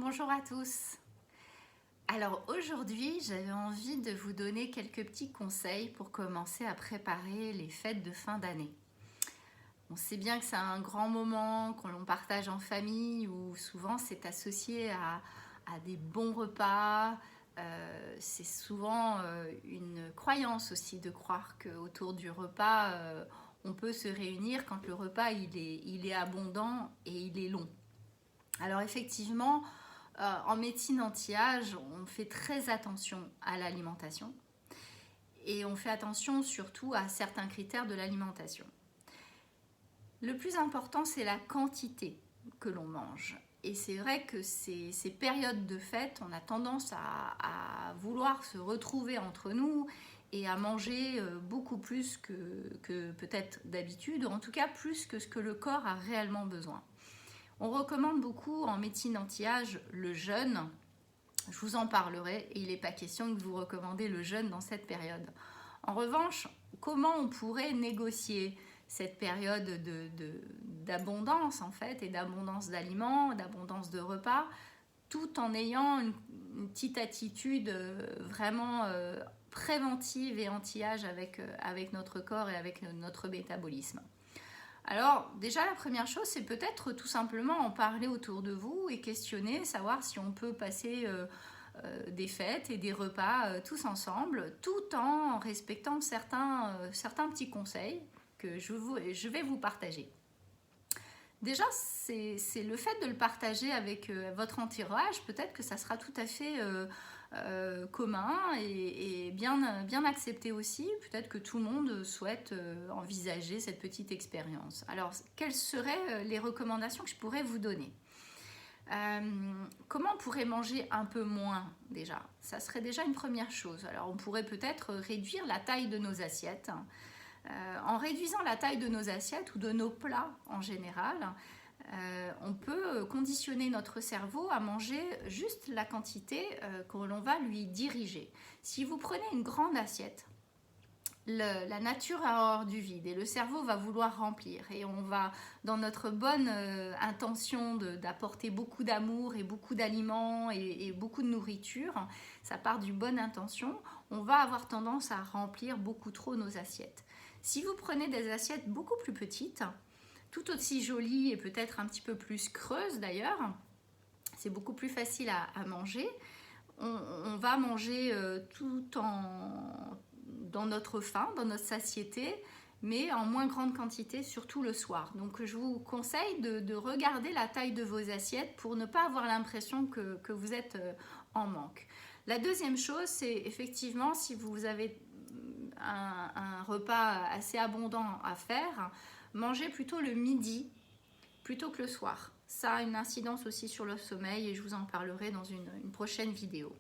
Bonjour à tous. Alors aujourd'hui, j'avais envie de vous donner quelques petits conseils pour commencer à préparer les fêtes de fin d'année. On sait bien que c'est un grand moment qu'on l'on partage en famille où souvent c'est associé à des bons repas. C'est souvent une croyance aussi de croire qu'autour du repas, on peut se réunir quand le repas il est abondant et il est long. Alors effectivement, en médecine anti-âge, on fait très attention à l'alimentation et on fait attention surtout à certains critères de l'alimentation. Le plus important, c'est la quantité que l'on mange. Et c'est vrai que ces périodes de fête, on a tendance à vouloir se retrouver entre nous et à manger beaucoup plus que peut-être d'habitude, ou en tout cas plus que ce que le corps a réellement besoin. On recommande beaucoup en médecine anti-âge le jeûne. Je vous en parlerai et il n'est pas question que vous recommandez le jeûne dans cette période. En revanche, comment on pourrait négocier cette période d'abondance en fait, et d'abondance d'aliments, d'abondance de repas, tout en ayant une petite attitude vraiment préventive et anti-âge avec notre corps et avec notre métabolisme. Alors déjà la première chose, c'est peut-être tout simplement en parler autour de vous et questionner, savoir si on peut passer des fêtes et des repas tous ensemble, tout en respectant certains petits conseils que je vais vous partager. Déjà, c'est le fait de le partager avec votre entourage, peut-être que ça sera tout à fait commun et bien accepté aussi. Peut-être que tout le monde souhaite envisager cette petite expérience. Alors, quelles seraient les recommandations que je pourrais vous donner? Comment on pourrait manger un peu moins déjà? Ça serait déjà une première chose. Alors, on pourrait peut-être réduire la taille de nos assiettes. En réduisant la taille de nos assiettes ou de nos plats en général, on peut conditionner notre cerveau à manger juste la quantité que l'on va lui diriger. Si vous prenez une grande assiette, la nature a horreur du vide et le cerveau va vouloir remplir et on va, dans notre bonne intention d'apporter beaucoup d'amour et beaucoup d'aliments et beaucoup de nourriture, ça part d'une bonne intention, on va avoir tendance à remplir beaucoup trop nos assiettes. Si vous prenez des assiettes beaucoup plus petites, tout aussi jolies et peut-être un petit peu plus creuses d'ailleurs, c'est beaucoup plus facile à manger. On va manger dans notre faim, dans notre satiété, mais en moins grande quantité, surtout le soir. Donc je vous conseille de regarder la taille de vos assiettes pour ne pas avoir l'impression que vous êtes en manque. La deuxième chose, c'est effectivement si vous avez un repas assez abondant à faire, mangez plutôt le midi plutôt que le soir. Ça a une incidence aussi sur le sommeil et je vous en parlerai dans une prochaine vidéo.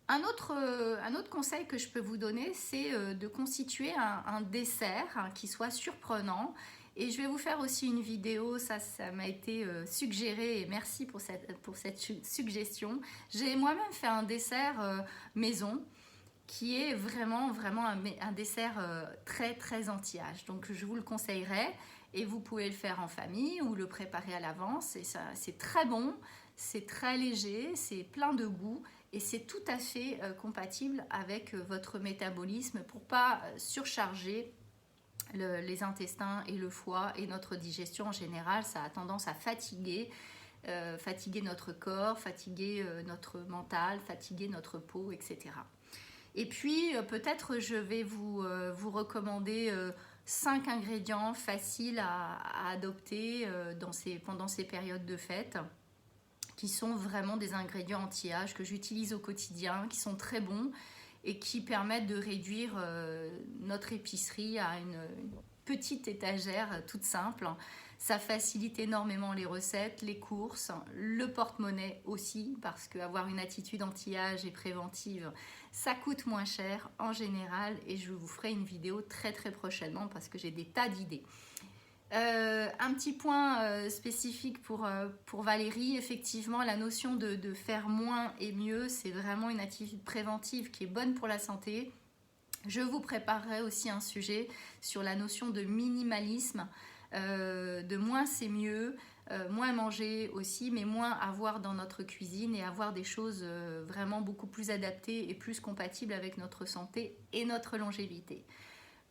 Un autre conseil que je peux vous donner, c'est de constituer un dessert qui soit surprenant. Et je vais vous faire aussi une vidéo, ça m'a été suggéré et merci pour cette suggestion. J'ai moi-même fait un dessert maison qui est vraiment un dessert très anti-âge. Donc je vous le conseillerais et vous pouvez le faire en famille ou le préparer à l'avance. Et c'est très bon, c'est très léger, c'est plein de goût et c'est tout à fait compatible avec votre métabolisme pour pas surcharger les intestins et le foie et notre digestion en général. Ça a tendance à fatiguer notre corps, fatiguer notre mental, fatiguer notre peau, etc. Et puis peut-être je vais vous recommander 5 ingrédients faciles à adopter pendant ces périodes de fête, qui sont vraiment des ingrédients anti-âge que j'utilise au quotidien, qui sont très bons et qui permettent de réduire notre épicerie à une petite étagère toute simple. Ça facilite énormément les recettes, les courses, le porte-monnaie aussi, parce qu'avoir une attitude anti-âge et préventive, ça coûte moins cher en général et je vous ferai une vidéo très prochainement parce que j'ai des tas d'idées. Un petit point spécifique pour Valérie, effectivement la notion de faire moins et mieux, c'est vraiment une attitude préventive qui est bonne pour la santé. Je vous préparerai aussi un sujet sur la notion de minimalisme, de moins c'est mieux, moins manger aussi, mais moins avoir dans notre cuisine et avoir des choses vraiment beaucoup plus adaptées et plus compatibles avec notre santé et notre longévité.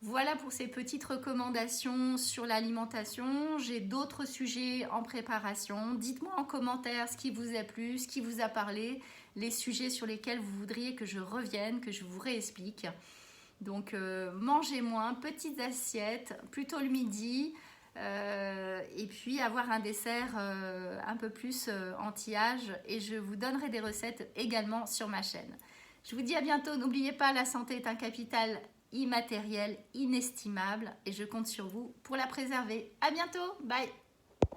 Voilà pour ces petites recommandations sur l'alimentation. J'ai d'autres sujets en préparation. Dites-moi en commentaire ce qui vous a plu, ce qui vous a parlé, les sujets sur lesquels vous voudriez que je revienne, que je vous réexplique. Donc mangez moins, petites assiettes, plutôt le midi, et puis avoir un dessert un peu plus anti-âge. Et je vous donnerai des recettes également sur ma chaîne. Je vous dis à bientôt. N'oubliez pas, la santé est un capital immatériel, inestimable, et je compte sur vous pour la préserver. À bientôt, bye!